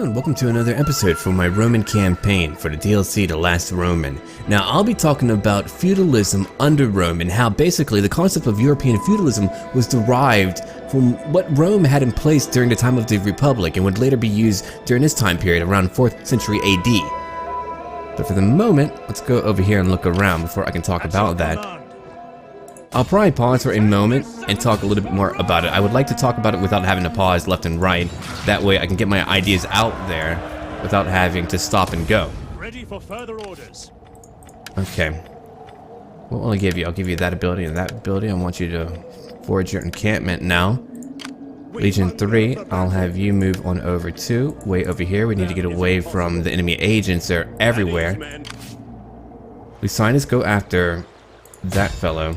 and welcome to another episode for my Roman campaign for the DLC The Last Roman. Now I'll be talking about feudalism under Rome and how basically the concept of European feudalism was derived from what Rome had in place during the time of the Republic and would later be used during this time period around 4th century AD. But for the moment, let's go over here and look around before I can talk about that. I'll probably pause for a moment and talk a little bit more about it. I would like to talk about it without having to pause left and right. That way I can get my ideas out there without having to stop and go. Ready for further orders. Okay. What will I give you? I'll give you that ability and that ability. I want you to forge your encampment now. Legion 3, I'll have you move on over to way over here. We need to get away from the enemy agents. They're everywhere. Lucinus, go after that fellow.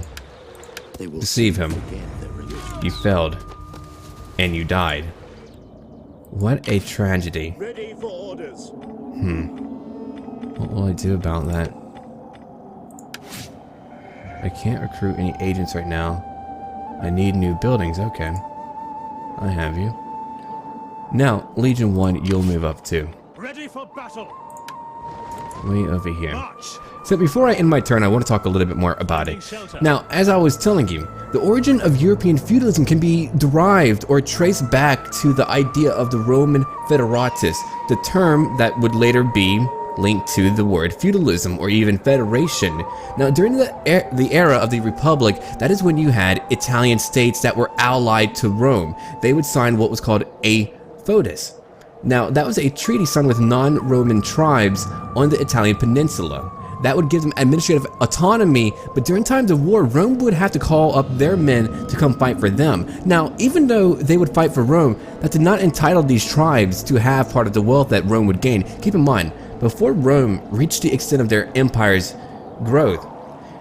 Deceive him. You failed. And you died. What a tragedy. Ready for orders. What will I do about that? I can't recruit any agents right now. I need new buildings. Okay. I have you. Now, Legion 1, you'll move up too. Ready for battle. Way over here. March. So before I end my turn, I want to talk a little bit more about it. Now, as I was telling you, the origin of European feudalism can be derived or traced back to the idea of the Roman Federatus, the term that would later be linked to the word feudalism or even federation. Now, during the era of the Republic, that is when you had Italian states that were allied to Rome. They would sign what was called a foedus. Now, that was a treaty signed with non-Roman tribes on the Italian peninsula. That would give them administrative autonomy, but during times of war, Rome would have to call up their men to come fight for them. Now, even though they would fight for Rome, that did not entitle these tribes to have part of the wealth that Rome would gain. Keep in mind, before Rome reached the extent of their empire's growth,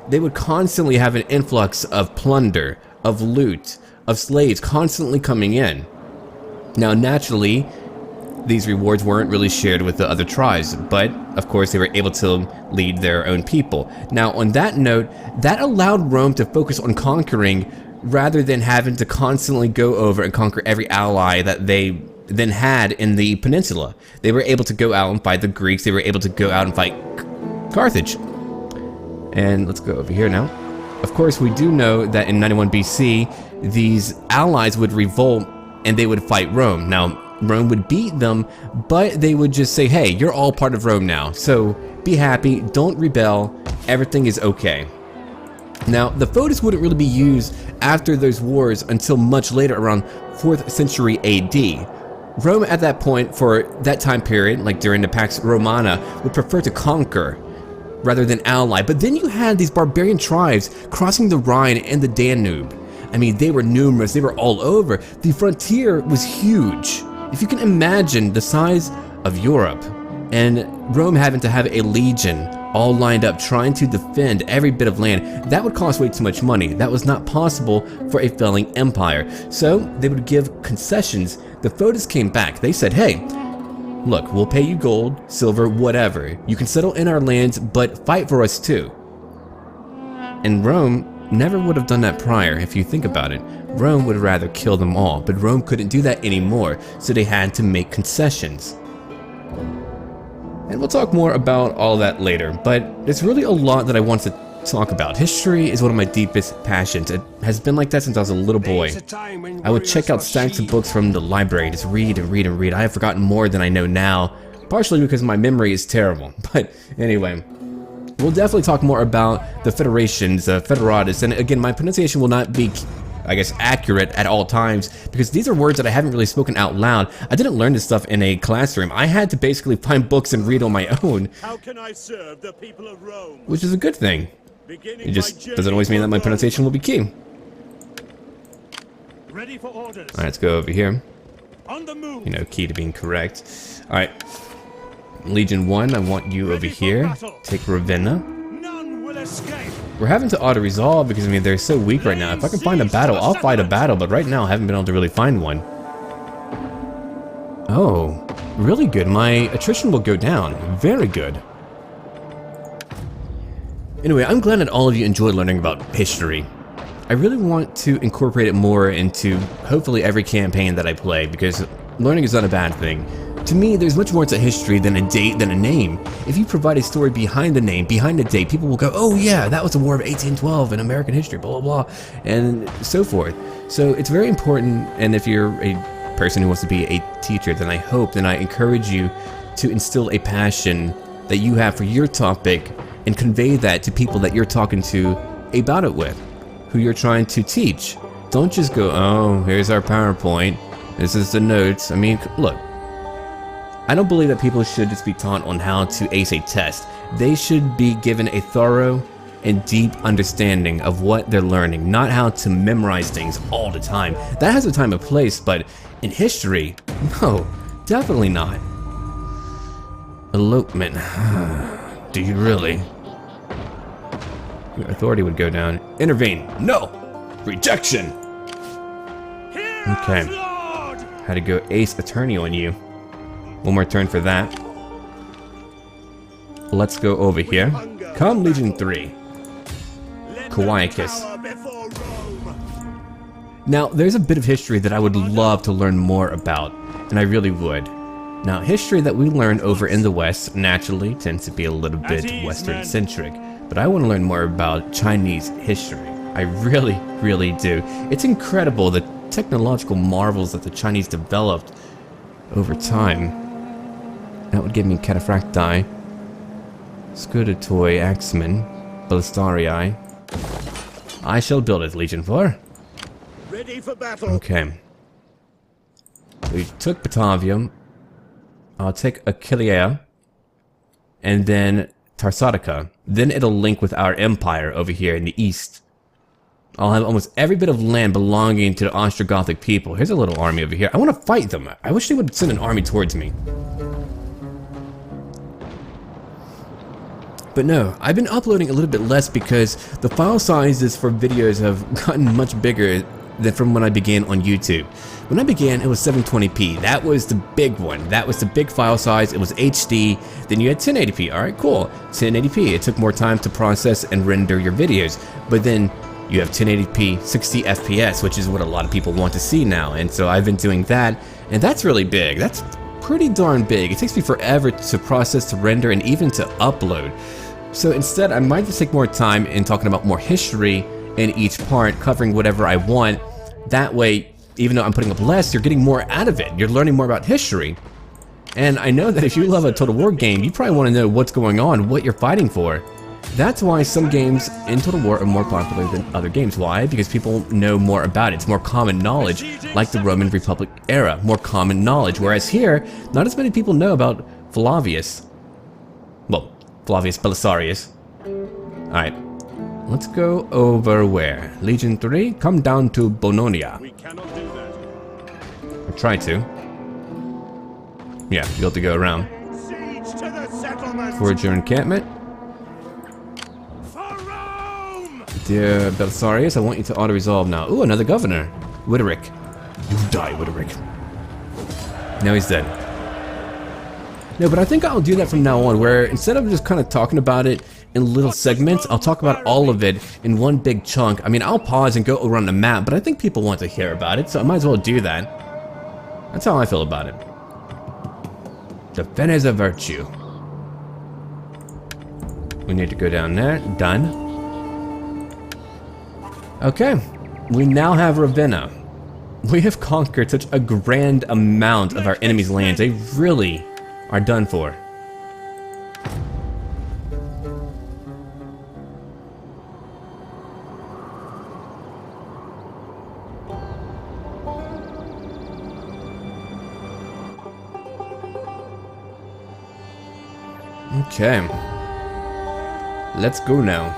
they would constantly have an influx of plunder, of loot, of slaves constantly coming in. Now, naturally, these rewards weren't really shared with the other tribes, but of course they were able to lead their own people. Now, on that note, that allowed Rome to focus on conquering rather than having to constantly go over and conquer every ally that they then had in the peninsula. They were able to go out and fight the Greeks. They were able to go out and fight Carthage. And let's go over here now. Of course, we do know that in 91 BC, these allies would revolt and they would fight Rome. Now, Rome would beat them, but they would just say, hey, you're all part of Rome now, so be happy, don't rebel, everything is okay. Now, the foedus wouldn't really be used after those wars until much later, around 4th century AD. Rome at that point, for that time period, like during the Pax Romana, would prefer to conquer rather than ally. But then you had these barbarian tribes crossing the Rhine and the Danube. I mean, they were numerous, they were all over. The frontier was huge. If you can imagine the size of Europe and Rome having to have a legion all lined up trying to defend every bit of land, that would cost way too much money. That was not possible for a failing empire. So they would give concessions. The foedus came back. They said, hey, look, we'll pay you gold, silver, whatever. You can settle in our lands, but fight for us too. And Rome never would have done that prior. If you think about it, Rome would rather kill them all, but Rome couldn't do that anymore, so they had to make concessions. And we'll talk more about all that later, but there's really a lot that I want to talk about. History is one of my deepest passions. It has been like that since I was a little boy. I would check out stacks of books from the library, just read and read and read. I have forgotten more than I know now, partially because my memory is terrible. But anyway, we'll definitely talk more about the federations, federatus, and again, my pronunciation will not be, I guess, accurate at all times because these are words that I haven't really spoken out loud. I didn't learn this stuff in a classroom. I had to basically find books and read on my own. How can I serve the people of Rome? Which is a good thing. It just doesn't always mean that my pronunciation will be key. Ready for orders. Alright, let's go over here. On the move. You know, key to being correct. Alright. Legion 1, I want you over here. Take Ravenna. None will escape. We're having to auto-resolve because, I mean, they're so weak right now. If I can find a battle, I'll fight a battle, but right now I haven't been able to really find one. Oh, really good. My attrition will go down. Very good. Anyway, I'm glad that all of you enjoyed learning about history. I really want to incorporate it more into hopefully every campaign that I play because learning is not a bad thing. To me, there's much more to history than a date, than a name. If you provide a story behind the name, behind the date, people will go, oh yeah, that was the War of 1812 in American history, blah, blah, blah, and so forth. So it's very important, and if you're a person who wants to be a teacher, then I encourage you to instill a passion that you have for your topic and convey that to people that you're talking to about it with, who you're trying to teach. Don't just go, oh, here's our PowerPoint, this is the notes. I mean, look, I don't believe that people should just be taught on how to ace a test. They should be given a thorough and deep understanding of what they're learning, not how to memorize things all the time. That has a time and place, but in history, no, definitely not. Elopement. Do you really? Your authority would go down. Intervene. No! Rejection! Okay. Had to go ace attorney on you. One more turn for that. Let's go over here. Come, Legion 3. Kawaiakis. Now, there's a bit of history that I would love to learn more about, and I really would. Now, history that we learn over in the West naturally tends to be a little bit Western-centric, but I want to learn more about Chinese history. I really, really do. It's incredible the technological marvels that the Chinese developed over time. That would give me Cataphracti, Scudetoi, Axemen, Ballistarii. I shall build it, Legion 4. Ready for battle. Okay. We took Batavium. I'll take Aquileia. And then Tarsatica. Then it'll link with our empire over here in the east. I'll have almost every bit of land belonging to the Ostrogothic people. Here's a little army over here. I want to fight them. I wish they would send an army towards me. But no, I've been uploading a little bit less because the file sizes for videos have gotten much bigger than from when I began on YouTube. When I began, it was 720p. That was the big one. That was the big file size. It was HD. Then you had 1080p. All right, cool. 1080p. It took more time to process and render your videos. But then you have 1080p, 60 FPS, which is what a lot of people want to see now. And so I've been doing that, and that's really big. That's pretty darn big. It takes me forever to process, to render, and even to upload. So instead, I might just take more time in talking about more history in each part, covering whatever I want. That way, even though I'm putting up less, you're getting more out of it. You're learning more about history. And I know that if you love a Total War game, you probably want to know what's going on, what you're fighting for. That's why some games in Total War are more popular than other games. Why? Because people know more about it. It's more common knowledge, like the Roman Republic era. More common knowledge. Whereas here, not as many people know about Flavius. Well, Flavius Belisarius. Alright. Let's go over where? Legion 3? Come down to Bononia. We cannot do that. Or try to. Yeah, you'll have to go around. Siege to the settlement. Towards your encampment. For Rome! Dear Belisarius, I want you to auto-resolve now. Ooh, another governor. Witterick. You die, Witterick. Now he's dead. No, but I think I'll do that from now on, where instead of just kind of talking about it in little segments, I'll talk about all of it in one big chunk. I mean, I'll pause and go around the map, but I think people want to hear about it, so I might as well do that. That's how I feel about it. Defend is a virtue. We need to go down there. Done. Okay. We now have Ravenna. We have conquered such a grand amount of our enemies' lands. They really are done for. Okay. Let's go now.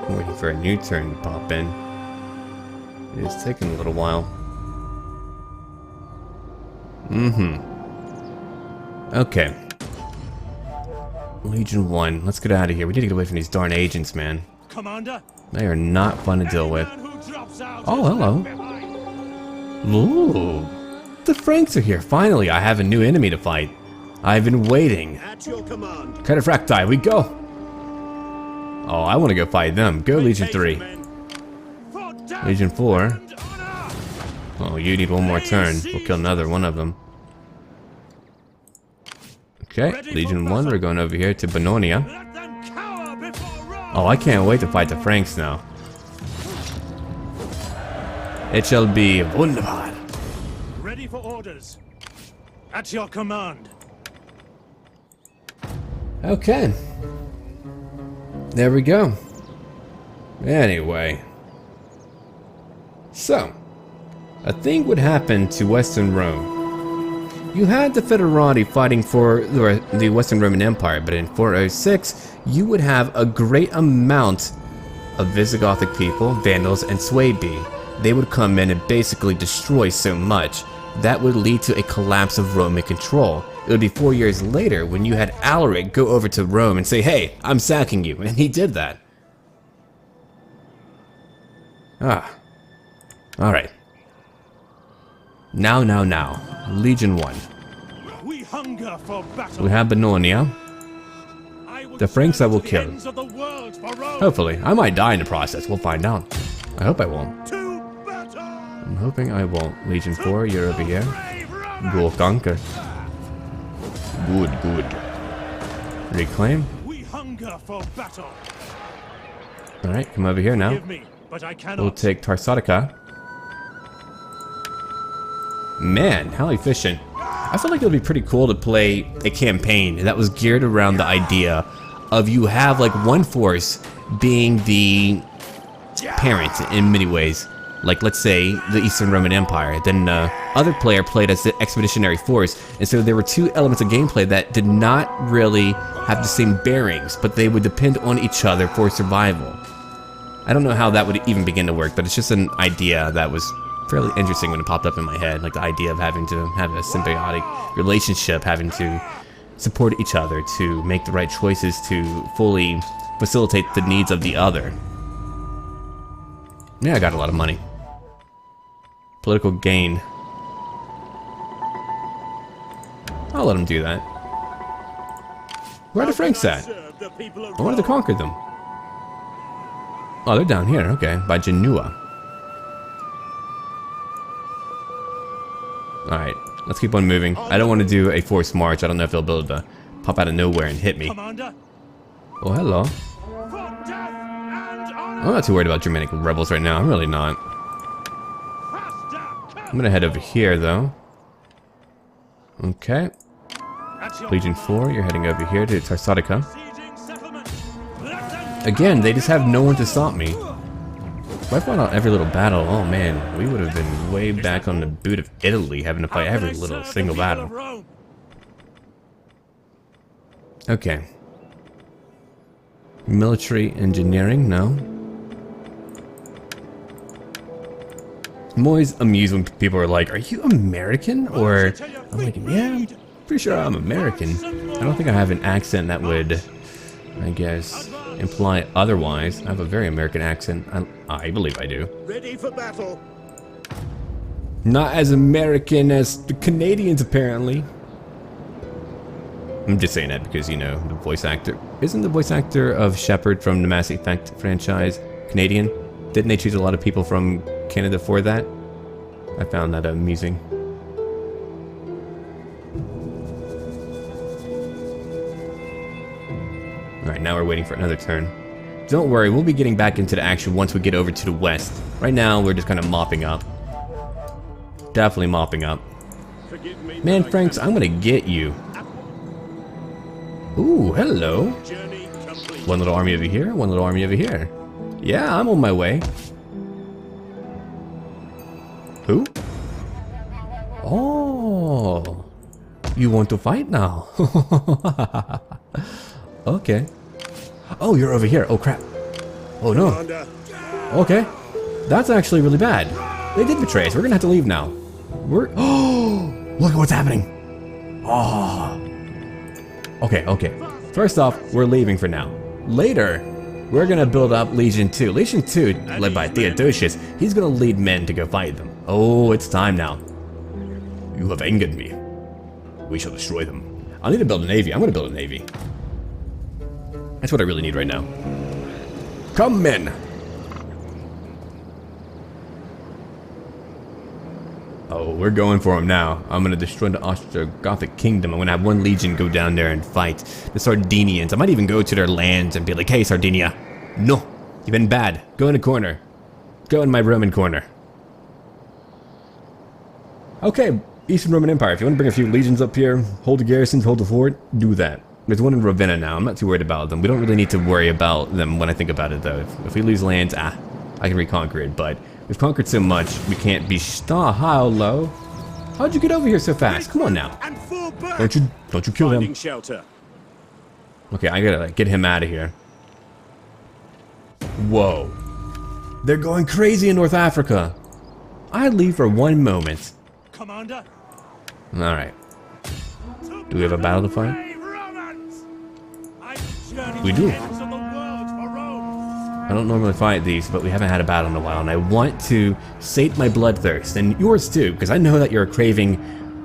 Waiting for a new turn to pop in. It is taking a little while. Okay. Legion 1. Let's get out of here. We need to get away from these darn agents, man. Commander, They are not fun to deal with. Oh, hello. Ooh. The Franks are here. Finally, I have a new enemy to fight. I've been waiting. At your command. Cataphracti, we go. Oh, I want to go fight them. Go Legion 3. For death Legion 4. and honor. Oh, you need one more turn. We'll kill another one of them. Okay, Legion 1, we're going over here to Bononia. Let them cower before Rome. Oh, I can't wait to fight the Franks now. It shall be wunderbar. Ready for orders. At your command. Okay. There we go. Anyway. So, a thing would happen to Western Rome. You had the Federati fighting for the Western Roman Empire, but in 406, you would have a great amount of Visigothic people, Vandals, and Suebi. They would come in and basically destroy so much. That would lead to a collapse of Roman control. It would be 4 years later when you had Alaric go over to Rome and say, "Hey, I'm sacking you," and he did that. Alright. Now. Legion 1. We hunger for battle. We have Bononia. I would The Franks I will serve to the kill. ends of the world for Rome. Hopefully. I might die in the process. We'll find out. I hope I won't. To battle. I'm hoping I won't. Legion 4, you're over here. Brave Romans. Go conquer. Good. Reclaim. We hunger for battle. Alright, come over here now. Give me, but I cannot. We'll take Tarsatica. Man, how efficient. I feel like it would be pretty cool to play a campaign that was geared around the idea of you have like one force being the parent in many ways. Like, let's say, the Eastern Roman Empire. Then other player played as the expeditionary force. And so there were two elements of gameplay that did not really have the same bearings, but they would depend on each other for survival. I don't know how that would even begin to work, but it's just an idea that was fairly interesting when it popped up in my head. Like the idea of having to have a symbiotic relationship, having to support each other to make the right choices to fully facilitate the needs of the other. Yeah, I got a lot of money. Political gain. I'll let him do that. Where are the Franks at? Serve the people of I wanted to Rome. conquer them. Oh, they're down here. Okay, by Genua. Alright, let's keep on moving. I don't want to do a forced march. I don't know if they'll be able to pop out of nowhere and hit me. Commander. Oh, hello. For death and honor. I'm not too worried about Germanic rebels right now. I'm really not. Faster. I'm gonna head over here, though. Okay. At your Legion 4, you're heading over here to Tarsatica. sieging settlement. Let them Again, they just have no one to stop me. If I fought out every little battle, oh man, we would have been way back on the boot of Italy having to fight How can every I little serve the single people battle. of Rome? Okay. Military engineering, no. I'm always amused when people are like, "Are you American?" Or I'm like, "Yeah, I'm pretty sure I'm American." I don't think I have an accent that would, I guess, imply otherwise. I have a very American accent. I believe I do. Ready for battle. Not as American as the Canadians, apparently. I'm just saying that because, you know, the voice actor. Isn't the voice actor of Shepard from the Mass Effect franchise Canadian? Didn't they choose a lot of people from Canada for that? I found that amusing. Alright, now we're waiting for another turn. Don't worry, we'll be getting back into the action once we get over to the west. Right now, we're just kind of mopping up. Definitely mopping up. Forgive me. Man, Franks, I'm gonna get you. Ooh, hello. Journey complete. One little army over here, one little army over here. Yeah, I'm on my way. Who? Oh, you want to fight now? Okay. Oh, you're over here. Oh, crap. Oh, no. Commander. Okay. That's actually really bad. They did betray us. We're gonna have to leave now. Oh, look at what's happening. Oh. Okay. First off, we're leaving for now. Later, we're gonna build up Legion 2. Legion 2, led by Theodosius, he's gonna lead men to go fight them. Oh, it's time now. You have angered me. We shall destroy them. I need to build a navy. I'm gonna build a navy. That's what I really need right now. Come in. Oh, we're going for him now. I'm gonna destroy the Ostrogothic kingdom. I'm gonna have one legion go down there and fight the Sardinians. I might even go to their lands and be like, hey, Sardinia. No, you've been bad. Go in a corner. Go in my Roman corner. Okay, Eastern Roman Empire. If you want to bring a few legions up here, hold the garrisons, hold the fort, do that. There's one in Ravenna now. I'm not too worried about them. We don't really need to worry about them when I think about it, though. If we lose lands, I can reconquer it, but we've conquered so much, we can't be hello. How'd you get over here so fast? Come on now. Don't you kill them. Shelter. Okay, I gotta get him out of here. Whoa. They're going crazy in North Africa. I'd leave for one moment. Commander. Alright. Do we have a battle to fight? We do. I don't normally fight these, but we haven't had a battle in a while, and I want to sate my bloodthirst, and yours too, because I know that you're craving,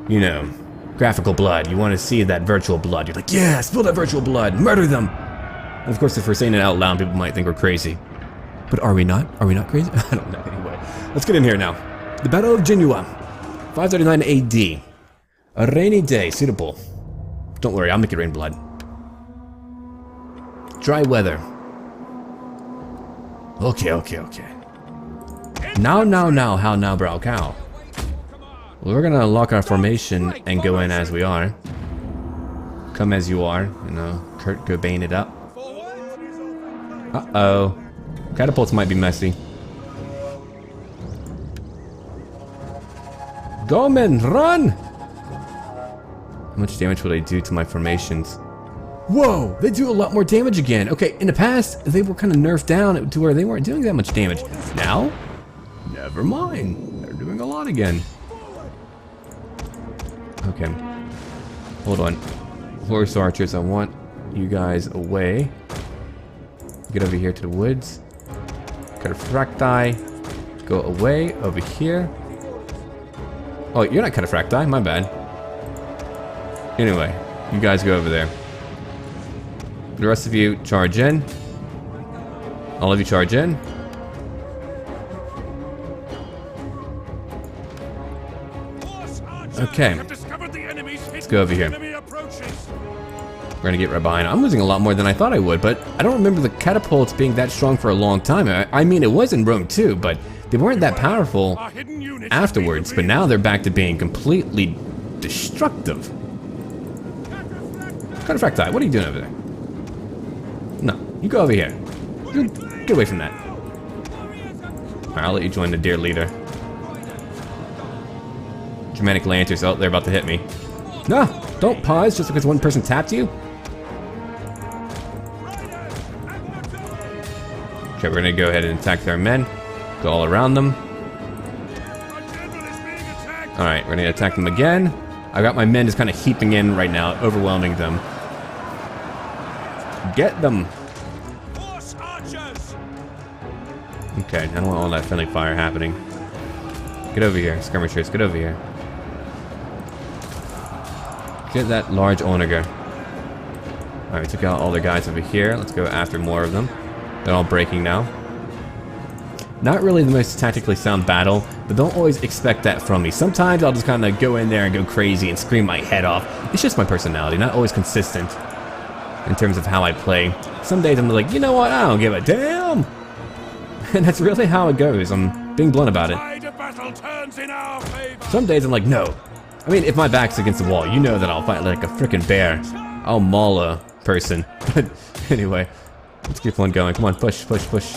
you know, graphical blood. You want to see that virtual blood. You're like, yeah, spill that virtual blood, murder them. And of course, if we're saying it out loud, people might think we're crazy. But are we not? Are we not crazy? I don't know. Anyway, let's get in here now. The Battle of Genoa, 539 AD. A rainy day, suitable. Don't worry, I'll make it rain blood. Dry weather. Okay. Now, how now, brow cow. Well, we're gonna lock our formation and go in as we are. Come as you are, you know, Kurt Cobain it up. Uh-oh. Catapults might be messy. Go, men, run! How much damage will they do to my formations? Whoa, they do a lot more damage again. Okay, in the past, they were kind of nerfed down to where they weren't doing that much damage. Now, never mind. They're doing a lot again. Okay. Hold on. Horse archers, I want you guys away. Get over here to the woods. Cataphracti. Go away over here. Oh, you're not Cataphracti, my bad. Anyway, you guys go over there. The rest of you charge in. All of you charge in. Okay. Let's go over here. We're gonna get right behind. I'm losing a lot more than I thought I would, but I don't remember the catapults being that strong for a long time. I mean, it was in Rome too, but they weren't that powerful afterwards. But now they're back to being completely destructive. Cataphracti, what are you doing over there? No, you go over here. Get away from that. Alright, I'll let you join the dear leader. Germanic Lancers. Oh, they're about to hit me. No, don't pause just because one person tapped you. Okay, we're gonna go ahead and attack their men. Go all around them. Alright, we're gonna attack them again. I got my men just kind of heaping in right now, overwhelming them. Get them. Okay, I don't want all that friendly fire happening. Get over here, skirmishers, get over here. Get that large onager. Alright, we took out all the guys over here. Let's go after more of them. They're all breaking now. Not really the most tactically sound battle, but don't always expect that from me. Sometimes I'll just kind of go in there and go crazy and scream my head off. It's just my personality, not always consistent in terms of how I play. Some days I'm like, you know what, I don't give a damn. And that's really how it goes. I'm being blunt about it. Some days I'm like, no. I mean, if my back's against the wall, you know that I'll fight like a freaking bear. I'll maul a person. But anyway, let's keep on going. Come on, push, push, push.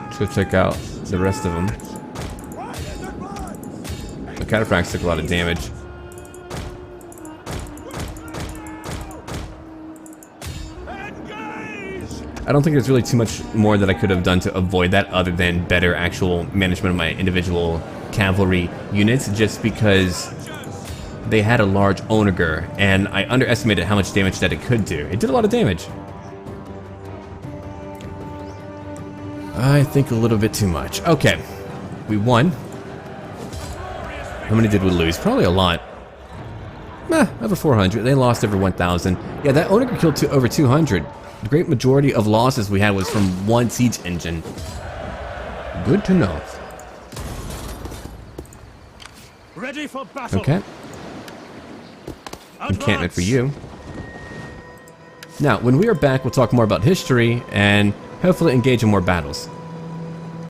Let's go check out the rest of them. The cataphracts took a lot of damage. I don't think there's really too much more that I could have done to avoid that other than better actual management of my individual cavalry units, just because they had a large onager and I underestimated how much damage that it could do. It did a lot of damage. I think a little bit too much. Okay, we won. How many did we lose? Probably a lot. Over 400. They lost over 1,000. Yeah, that owner killed over 200. The great majority of losses we had was from one siege engine. Good to know. Ready for battle. Okay. Encampment for you. Now, when we are back, we'll talk more about history and hopefully engage in more battles.